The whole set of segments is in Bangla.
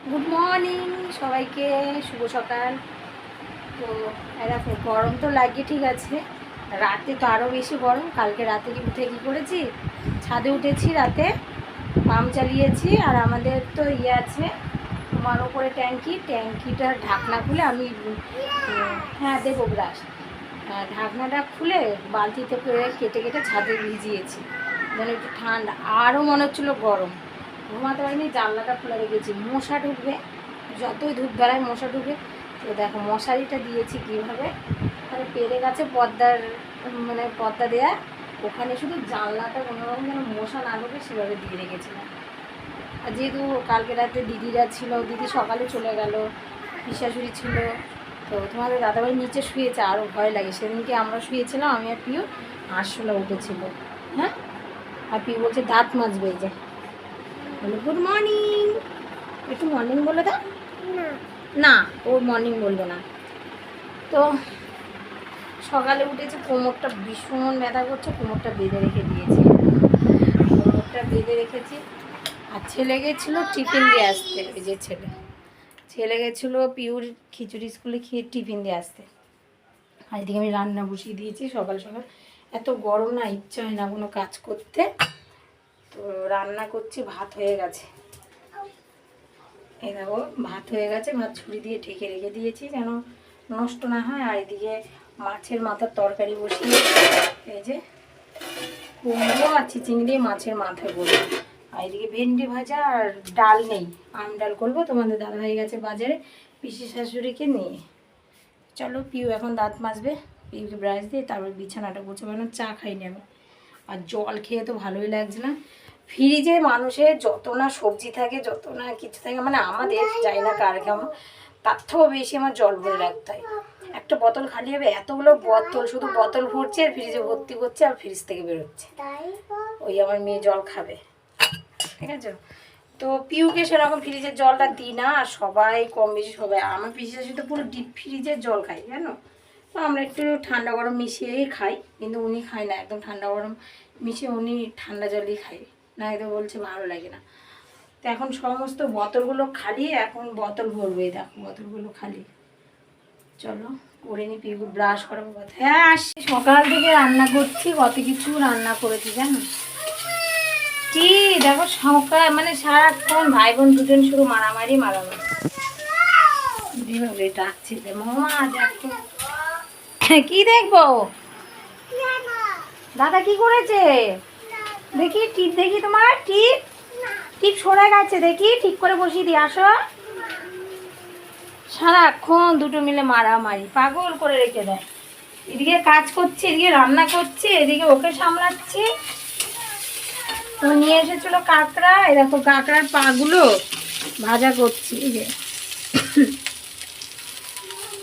গুড মর্নিং সবাইকে, শুভ সকাল। তো দেখো গরম তো লাগে ঠিক আছে, রাতে তো আরও বেশি গরম। কালকে রাতে উঠে কী করেছি, ছাদে উঠেছি, রাতে পাম্প চালিয়েছি। আর আমাদের তো আছে তোমার ওপরে ট্যাঙ্কিটার ঢাকনা খুলে আমি হ্যাঁ দেবো ব্রাশ, ঢাকনাটা খুলে বালতিতে করে কেটে কেটে ছাদে ভিজিয়েছি যেন একটু ঠান্ডা। আরও মনে হচ্ছিলো গরম, ঘুমাতে পারিনি, জানলাটা খুলে রেখেছি। মশা ঢুকবে, যতই ধূপ বেলায় মশা ঢুকে। তো দেখো মশারিটা দিয়েছি কীভাবে, মানে পেরে গেছে পর্দার, মানে পর্দা দেয়া, ওখানে শুধু জানলাটা কোনোরকম যেন মশা না ঢুকে সেভাবে দিয়ে রেখেছিলাম। আর যেহেতু কালকে রাতে দিদিরা ছিল, দিদি সকালে চলে গেল, পিসাশুড়ি ছিল, তো তোমাদের দাদাভাই নিচে শুয়েছে, আরও ভয় লাগে। সেদিনকে আমরা শুয়েছিলাম, আমি আর পিউ, আরশোলা উঠেছিল। হ্যাঁ, আর পিউ বলছে দাঁত মাজবে, এই যে বলো গুড মর্নিং, একটু মর্নিং বলে দাও না, ও মর্নিং বলবে না। তো সকালে উঠেছে, কোমরটা ভীষণ ব্যথা করছে, কোমরটা বেঁধে রেখে দিয়েছি, কোমরটা বেঁধে রেখেছি। আর ছেলে গেছিলো টিফিন দিয়ে আসতে, ওই যে ছেলে গেছিলো পিউর খিচুড়ি স্কুলে খেয়ে টিফিন দিয়ে আসতে। আর এদিকে আমি রান্না বসিয়ে দিয়েছি সকাল সকাল। এত গরম না, ইচ্ছা হয় না কোনো কাজ করতে, তো রান্না করছি। ভাত হয়ে গেছে, এই দেখো ভাত হয়ে গেছে, ভাত ছুরি দিয়ে ঢেকে রেখে দিয়েছি যেন নষ্ট না হয়। আর এদিকে মাছের মাথার তরকারি বসিয়ে, এই যে কুমড়ো আর চিচিং দিয়ে মাছের মাথা করবো। আর এদিকে ভেন্ডি ভাজা, আর ডাল নেই, আম ডাল করবো। তোমাদের দাদা হয়ে গেছে বাজারে পিসি শাশুড়িকে নিয়ে। চলো, পিউ এখন দাঁত মাজবে, পিউকে ব্রাশ দিয়ে তারপর বিছানাটা গোছাবো, চা খাইনি আমি। আর জল খেয়ে তো ভালোই লাগছে না। ফ্রিজে মানুষের যত না সবজি থাকে, যত না কিছু থাকে, মানে আমাদের যাই না কার কেমন, তার থেকেও বেশি আমার জল ভরে রাখতে হয়। একটা বোতল খালি হবে, এতগুলো বোতল, শুধু বোতল ভরছে আর ফ্রিজে ভর্তি করছে আর ফ্রিজ থেকে বেরোচ্ছে। ওই আমার মেয়ে জল খাবে, ঠিক আছে। তো পিউকে সেরকম ফ্রিজের জলটা দিই না। আর সবাই কম বেশি, সবাই আমার পিসি শাশুড়ি তো পুরো ডিপ ফ্রিজের জল খাই, জানো। তো আমরা একটু ঠান্ডা গরম মিশিয়েই খাই, কিন্তু উনি খায় না, একদম ঠান্ডা গরম মিশিয়ে উনি ঠান্ডা জলই খায় না, এতো বলছে ভালো লাগে না। তো এখন সমস্ত বোতলগুলো খালি, এখন বোতল ভরবে, দেখো বোতলগুলো খালি। চলো করে নি, পিউ ব্রাশ করাবো কথা। হ্যাঁ আসি, সকাল থেকে রান্না করছি, কত কিছু রান্না করেছি জানো। কি দেখো সকাল মানে সারাক্ষণ ভাই বোন দুজন শুধু মারামারি মারামারি। ডাকছি যে মামা দেখো, কি দেখবো, দাদা কি করেছে দেখি, টিপ দেখি, তোমার টিপ টিপ সরে গেছে, দেখি ঠিক করে বসিয়ে দিয়ে আসো। সারাক্ষণ দুটো মিলে মারামারি, পাগল করে রেখে দেয়। এদিকে কাজ করছি, এদিকে রান্না করছি, এদিকে ওকে সামলাচ্ছি। তো নিয়ে এসেছিলো কাঁকড়া, এই দেখো কাঁকড়ার পাগুলো ভাজা করছি, এই যে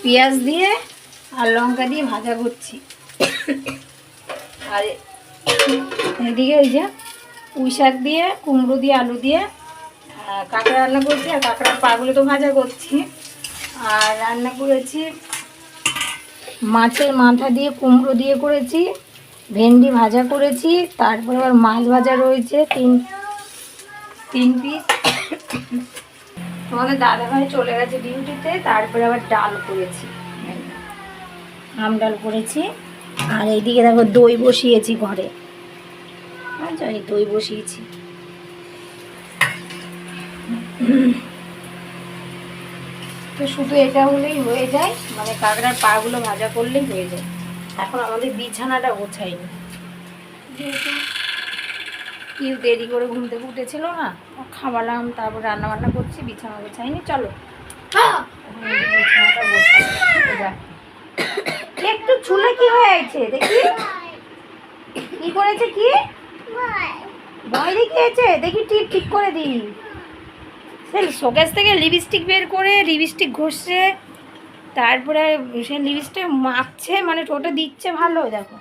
পেঁয়াজ দিয়ে আর লঙ্কা দিয়ে ভাজা করছি। আর এদিকে এই যে পুঁই শাক দিয়ে, কুমড়ো দিয়ে, আলু দিয়ে কাঁকড়া রান্না করছি। আর কাঁকড়ার পাগুলো তো ভাজা করছি। আর রান্না করেছি মাছের মাথা দিয়ে, কুমড়ো দিয়ে করেছি, ভেন্ডি ভাজা করেছি, তারপরে আবার মাছ ভাজা রয়েছে তিন পিস। তোমাদের দাদাভাই চলে গেছে ডিউটিতে, তারপরে আবার ডাল করেছি, আম ডাল করেছি। আর এইদিকে দেখো দই বসিয়েছি ঘরে, আচ্ছা এই দই বসিয়েছি। তো শুধু এটা হলেই হয়ে যায়, মানে কাঁকড়ার পাগুলো ভাজা করলেই হয়ে যায়। এখন আমাদের বিছানাটা গোছাইনি, যেহেতু কেউ দেরি করে ঘুম থেকে উঠেছিল না, খাওয়ালাম, তারপর রান্না বান্না করছি, বিছানা গোছাইনি। চলো বিছানাটা গোছাই। একটু ছুলে কি হয়েছে দেখি, কি করেছে, কি ভয় দেখিয়েছে দেখি, টিপ ঠিক করে দিই। সে শোকেস থেকে লিপস্টিক বের করে লিপস্টিক ঘষছে, তারপরে সে লিপস্টিক মাখছে, মানে ঠোঁটে দিচ্ছে, ভালো দেখো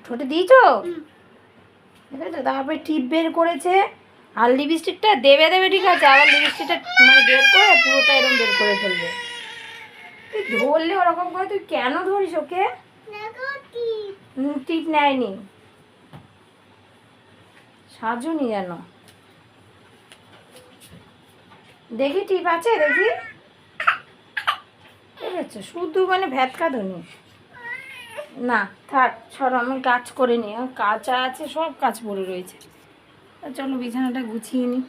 ঠোঁটে দিয়েছো, ঠিক আছে। তারপরে টিপ বের করেছে, আর লিপস্টিকটা দেবে দেবে ঠিক আছে, আবার লিপস্টিকটা মানে বের করে পুরোটা এরকম বের করে ফেলবে। তুই ধরলে ওরকম করে, তুই কেন ধরিস ওকে? টিপ নেয়নি, সাজুনি যেন। দেখি টিপ আছে, দেখি। ঠিক আছে, শুধু মানে ভ্যাতকা ধনি না, থাক সর, আমি কাজ করে নিই, কাঁচা আছে, সব কাজ পড়ে রয়েছে। চলো বিছানাটা গুছিয়ে নিই।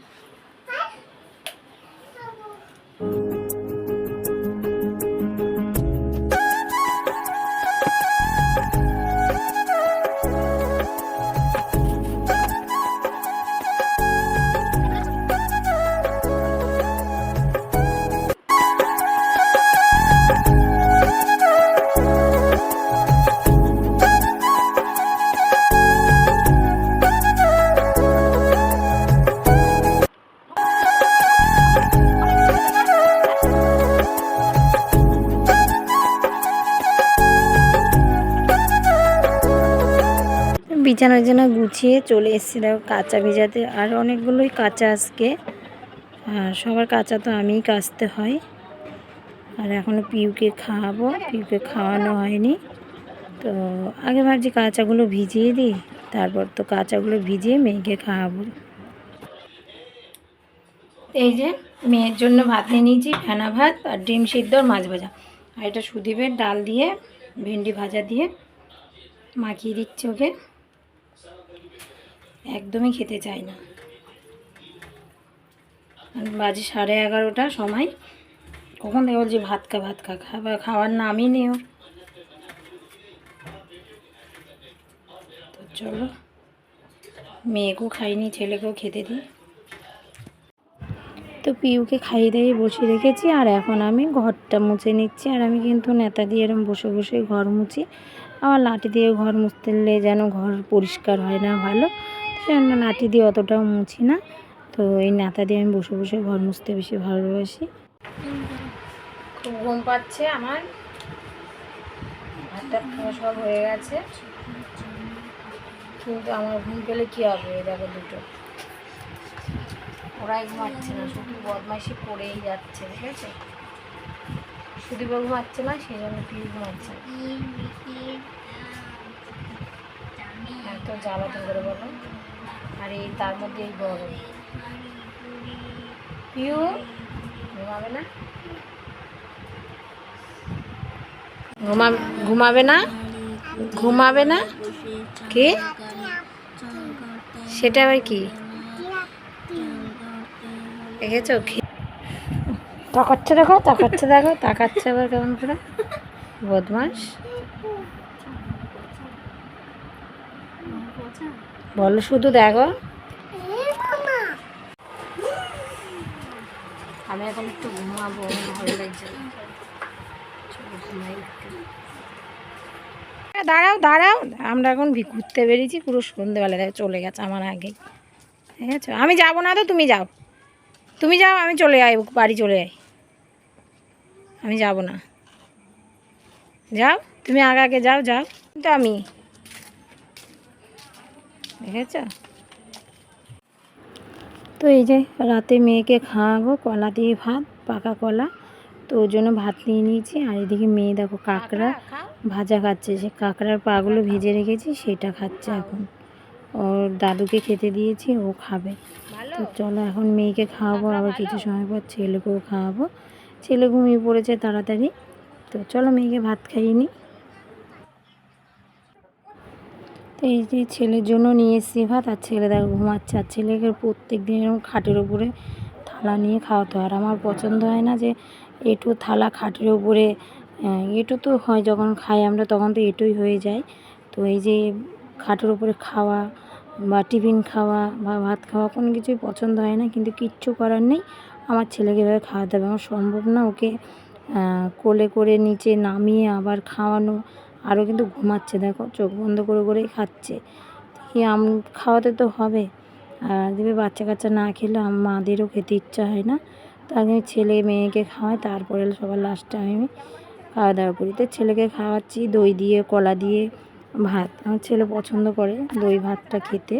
বিছানা টিছানা গুছিয়ে চলে এসেছি, দেখো কাঁচা ভেজাতে, আর অনেকগুলোই কাঁচা আজকে। আর সবার কাঁচা তো আমিই কাচতে হয়। আর এখনও পিউকে খাওয়াবো, পিউকে খাওয়ানো হয়নি। তো আগে ভাবছি কাঁচাগুলো ভিজিয়ে দিই, তারপর তো কাঁচাগুলো ভিজিয়ে মেয়েকে খাওয়াবো। এই যে মেয়ের জন্য ভাত নিয়ে নিয়েছি, ফেনা ভাত আর ডিম সিদ্ধ আর মাছ ভাজা, আর এটা সুদীপের ডাল দিয়ে ভেন্ডি ভাজা দিয়ে মাখিয়ে দিচ্ছি ওকে। একদমই খেতে চায় না। বাজে 11:30 সময়, কখন থেকে বলছি ভাত খা ভাত খা, খাওয়ার নামই নেই ওর। তো চলো মেয়েকেও খাইনি, ছেলেকেও খেতে দিই। তো পিউকে খাইয়ে দিয়ে বসে রেখেছি, আর এখন আমি ঘরটা মুছে নিচ্ছি। আর আমি কিন্তু নেতা দিয়ে এরকম বসে বসে ঘর মুছি, আমার লাঠি দিয়ে ঘর মুছতে যেন ঘর পরিষ্কার হয় না ভালো, সেজন্য লাঠি দিয়ে অতটাও মুছি না। তো এই নেতা দিয়ে আমি বসে বসে ঘর মুছতে বেশি ভালোবাসি। খুব ঘুম পাচ্ছে আমার, ভাতটা খাওয়া সব হয়ে গেছে, কিন্তু আমার ঘুম পেলে কী হবে, দেখো দুটো ওরাই ঘুমাচ্ছে না, শুধু বদমাইশি করেই যাচ্ছে। ঠিক আছে, সুদীপও ঘুমাচ্ছে না, সেই জন্য পিউ ঘুমাচ্ছে না। এত জ্বালাতন করে বলো, আর এই তার মধ্যে এই গরম। পিউ ঘুমাবে না, ঘুমাবে না, ঘুমাবে না, কি সেটা আবার কি দেখেছো? তাকাচ্ছে, দেখো তাকাচ্ছে, দেখো তাকাচ্ছে আবার কেমন করে, বদমাস। বলো শুধু দেখো। আমি এখন একটু ঘুমাবো, ভালো লাগছে। দাঁড়াও দাঁড়াও, আমরা এখন ঘুরতে বেরিয়েছি, পুরো সন্ধ্যেবেলা চলে গেছে আমার আগে। ঠিক আছে, আমি যাবো না, তো তুমি যাও, তুমি যাও, আমি চলে যাই, বাড়ি চলে যাই, আমি যাব না। যাও তুমি আগে আগে যাও, যাও। কিন্তু আমি দেখেছ। তো এই যে রাতে মেয়েকে খাওয়াবো কলা দিয়ে ভাত, পাকা কলা, তো ওর জন্য ভাত নিয়ে নিয়েছি। আর এদিকে মেয়ে দেখো কাঁকড়া ভাজা খাচ্ছে, সে কাঁকড়ার পাগুলো ভেজে রেখেছি, সেটা খাচ্ছে এখন। ওর দাদুকে খেতে দিয়েছি, ও খাবে। তো চলো এখন মেয়েকে খাওয়াবো, আবার কিছু সময় পর ছেলেকেও খাওয়াবো। ছেলে ঘুমিয়ে পড়েছে তাড়াতাড়ি, তো চলো মেয়েকে ভাত খাইয়ে নিই। তো এই যে ছেলের জন্য নিয়ে এসেছি ভাত, আর ছেলে দেখো ঘুমাচ্ছে। আর ছেলেকে প্রত্যেক দিন এরকম খাটের ওপরে থালা নিয়ে খাওয়াতে হয়, আর আমার পছন্দ হয় না যে এঁটো থালা খাটের ওপরে। এঁটো তো হয় যখন খাই আমরা, তখন তো এঁটোই হয়ে যায়। তো এই যে খাটের ওপরে খাওয়া বা টিফিন খাওয়া বা ভাত খাওয়া কোনো কিছুই পছন্দ হয় না, কিন্তু কিচ্ছু করার নেই, আমার ছেলেকে এভাবে খাওয়াতে হবে। আমার সম্ভব না ওকে কোলে করে নিচে নামিয়ে আবার খাওয়ানো। আরও কিন্তু ঘুমাচ্ছে, দেখো চোখ বন্ধ করে করেই খাচ্ছে। খাওয়াতে তো হবে, আর দেবে বাচ্চা কাচ্চা না খেলে মাদেরও খেতে ইচ্ছা হয় না। তো আগে ছেলে মেয়েকে খাওয়াই, তারপরে সবার লাস্টে আমি খাওয়া দাওয়া করি। তো ছেলেকে খাওয়াচ্ছি দই দিয়ে কলা দিয়ে ভাত, আমার ছেলে পছন্দ করে দই ভাতটা খেতে।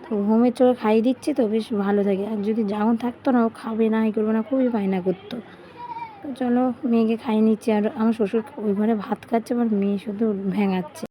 তো ঘুমের চোখে খাইয়ে দিচ্ছি, তো বেশ ভালো থাকে। আর যদি যখন থাকতো না, ও খাবে না, এই করবে না, খুবই বায়না করতো। তো চলো মেয়েকে খাইয়ে নিচ্ছি, আর আমার শ্বশুর ওই ঘরে ভাত খাচ্ছে, আমার মেয়ে শুধু ভেঙাচ্ছে।